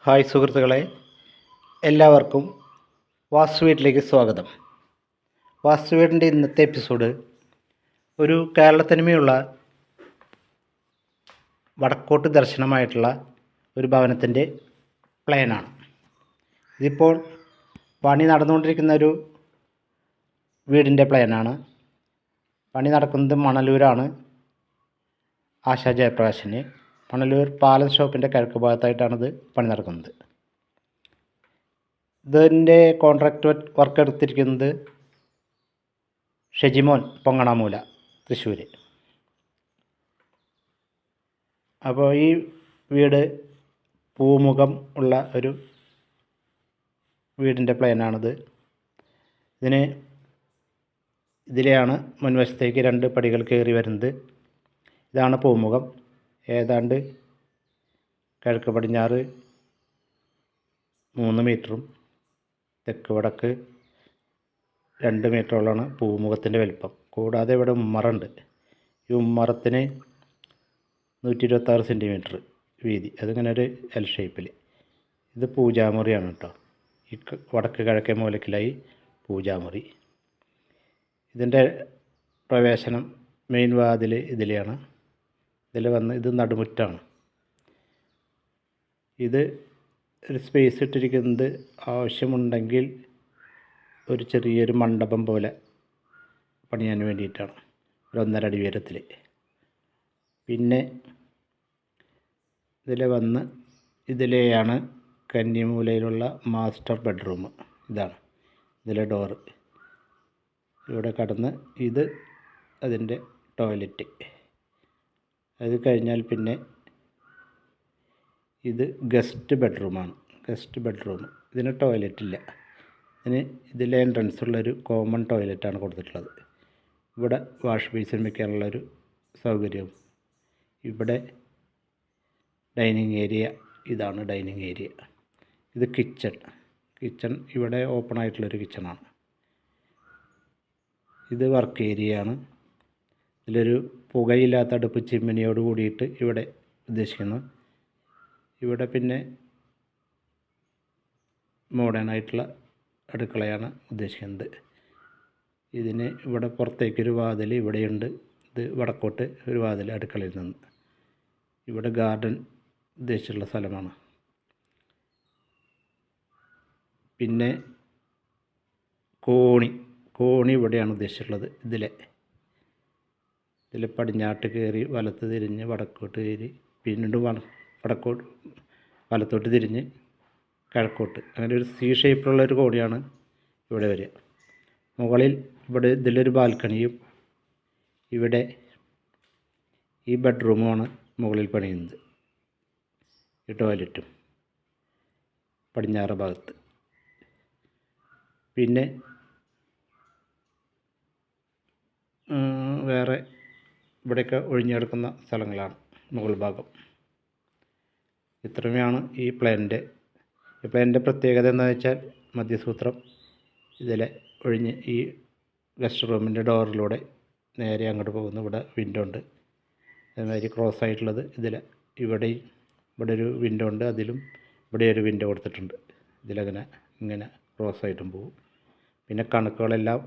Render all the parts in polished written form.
Hi സുഹൃത്തുക്കളെ, എല്ലാവർക്കും വാസ്തു വീട്ടിലേക്ക് സ്വാഗതം. വാസ്തു വീടിൻ്റെ ഇന്നത്തെ എപ്പിസോഡ് ഒരു കേരളത്തനിമയുള്ള വടക്കോട്ട് ദർശനമായിട്ടുള്ള ഒരു ഭവനത്തിൻ്റെ പ്ലാനാണ്. ഇതിപ്പോൾ പണി നടന്നുകൊണ്ടിരിക്കുന്ന ഒരു വീടിൻ്റെ പ്ലാനാണ്. പണി നടക്കുന്നത് മണലൂരാണ്. ആശാ ജയപ്രകാശിന് മണലൂർ പാലം ഷോപ്പിൻ്റെ കിഴക്ക് ഭാഗത്തായിട്ടാണിത് പണി നടക്കുന്നത്. ഇതിൻ്റെ കോൺട്രാക്ട് വർക്ക് എടുത്തിരിക്കുന്നത് ഷെജിമോൻ പൊങ്ങണാമൂല, തൃശ്ശൂർ. അപ്പോൾ ഈ വീട് പൂമുഖം ഉള്ള ഒരു വീടിൻ്റെ പ്ലാനാണിത്. ഇതിലെയാണ് മുൻവശത്തേക്ക് 2 പടികൾ കയറി വരുന്നത്. ഇതാണ് പൂമുഖം. ഏതാണ്ട് കിഴക്ക് പടിഞ്ഞാറ് 3 മീറ്ററും തെക്ക് വടക്ക് 2 മീറ്ററോളമാണ് പൂമുഖത്തിൻ്റെ വലിപ്പം. കൂടാതെ ഇവിടെ ഉമ്മറുണ്ട്. ഈ ഉമ്മറത്തിന് 126 സെൻറ്റിമീറ്റർ വീതി. അതിങ്ങനെ ഒരു എൽ ഷേപ്പിൽ. ഇത് പൂജാമുറിയാണ് കേട്ടോ. ഈ വടക്ക് കിഴക്കേ മൂലക്കിലായി പൂജാമുറി. ഇതിൻ്റെ പ്രവേശനം മെയിൻ വാതിൽ ഇതിലെയാണ്. ഇതിൽ വന്ന് ഇത് നടുമുറ്റാണ്. ഇത് ഒരു സ്പേസ് ഇട്ടിരിക്കുന്നത് ആവശ്യമുണ്ടെങ്കിൽ ഒരു ചെറിയൊരു മണ്ഡപം പോലെ പണിയാൻ വേണ്ടിയിട്ടാണ്. ഒരു 1.5 അടി ഉയരത്തിൽ. പിന്നെ ഇതിലെയാണ് കന്നിമൂലയിലുള്ള മാസ്റ്റർ ബെഡ്റൂം. ഇതാണ് ഇതിലെ ഡോറ്. ഇവിടെ കടന്ന് ഇത് അതിൻ്റെ ടോയ്ലറ്റ്. അത് കഴിഞ്ഞാൽ പിന്നെ ഇത് ഗസ്റ്റ് ബെഡ്റൂമാണ്. ഇതിന് ടോയ്ലറ്റ് ഇല്ല. ഇതിലെ എൻട്രൻസ് ഉള്ളൊരു കോമൺ ടോയ്ലറ്റാണ് കൊടുത്തിട്ടുള്ളത്. ഇവിടെ വാഷ് ബേസിൻ വയ്ക്കാനുള്ളൊരു സൗകര്യവും. ഇവിടെ ഡൈനിങ് ഏരിയ. ഇതാണ് ഡൈനിങ് ഏരിയ. ഇത് കിച്ചൺ ഇവിടെ ഓപ്പൺ ആയിട്ടുള്ളൊരു കിച്ചണാണ്. ഇത് വർക്ക് ഏരിയയാണ്. ഇതിലൊരു പുകയില്ലാത്ത അടുപ്പ് ചിമ്മിനിയോട് കൂടിയിട്ട് ഇവിടെ ഉദ്ദേശിക്കുന്നു. ഇവിടെ പിന്നെ മോഡേണായിട്ടുള്ള അടുക്കളയാണ് ഉദ്ദേശിക്കുന്നത്. ഇവിടെ പുറത്തേക്കൊരു വാതിൽ ഇവിടെയുണ്ട്. ഇത് വടക്കോട്ട് ഒരു വാതിൽ അടുക്കളയിൽ നിന്ന്. ഇവിടെ ഗാർഡൻ ഉദ്ദേശിച്ചുള്ള സ്ഥലമാണ്. പിന്നെ കോണി ഇവിടെയാണ് ഉദ്ദേശിച്ചിട്ടുള്ളത്. ഇതിൽ പടിഞ്ഞാട്ട് കയറി വലത്ത് തിരിഞ്ഞ് വടക്കോട്ട് കയറി പിന്നീട് വലത്തോട്ട് തിരിഞ്ഞ് കിഴക്കോട്ട്, അങ്ങനെ ഒരു സി ഷേപ്പിലുള്ളൊരു കോണിയാണ് ഇവിടെ വരിക. മുകളിൽ ഇതിലൊരു ബാൽക്കണിയും ഇവിടെ ഈ ബെഡ്റൂമുമാണ് മുകളിൽ പണിയുന്നത്. ഈ ടോയ്ലറ്റും പടിഞ്ഞാറ് ഭാഗത്ത്. പിന്നെ വേറെ ഇവിടെയൊക്കെ ഒഴിഞ്ഞെടുക്കുന്ന സ്ഥലങ്ങളാണ് മുകൾ ഭാഗം. ഇത്രയുമാണ് ഈ പ്ലാനിൻ്റെ പ്രത്യേകത എന്താണെന്ന് വെച്ചാൽ മധ്യസൂത്രം ഇതിലെ ഒഴിഞ്ഞ് ഈ ഗസ്റ്റ് റൂമിൻ്റെ ഡോറിലൂടെ നേരെ അങ്ങോട്ട് പോകുന്നു. ഇവിടെ വിൻഡോ ഉണ്ട്. അതേമാതിരി ക്രോസ് ആയിട്ടുള്ളത് ഇവിടെ ഒരു വിൻഡോ ഉണ്ട്. അതിലും ഇവിടെ ഒരു വിൻഡോ കൊടുത്തിട്ടുണ്ട്. ഇങ്ങനെ ക്രോസ് ആയിട്ടും പോകും. പിന്നെ കണക്കുകളെല്ലാം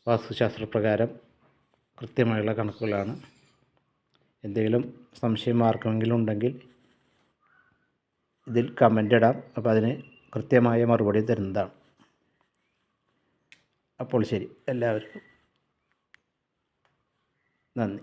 വാസ്തുശാസ്ത്രപ്രകാരം കൃത്യമായുള്ള കണക്കുകളാണ്. എന്തെങ്കിലും സംശയം ആർക്കെങ്കിലും ഉണ്ടെങ്കിൽ ഇതിൽ കമൻ്റ് ഇടാം. അപ്പോൾ അതിന് കൃത്യമായ മറുപടി തരുന്നതാണ്. അപ്പോൾ ശരി, എല്ലാവർക്കും നന്ദി.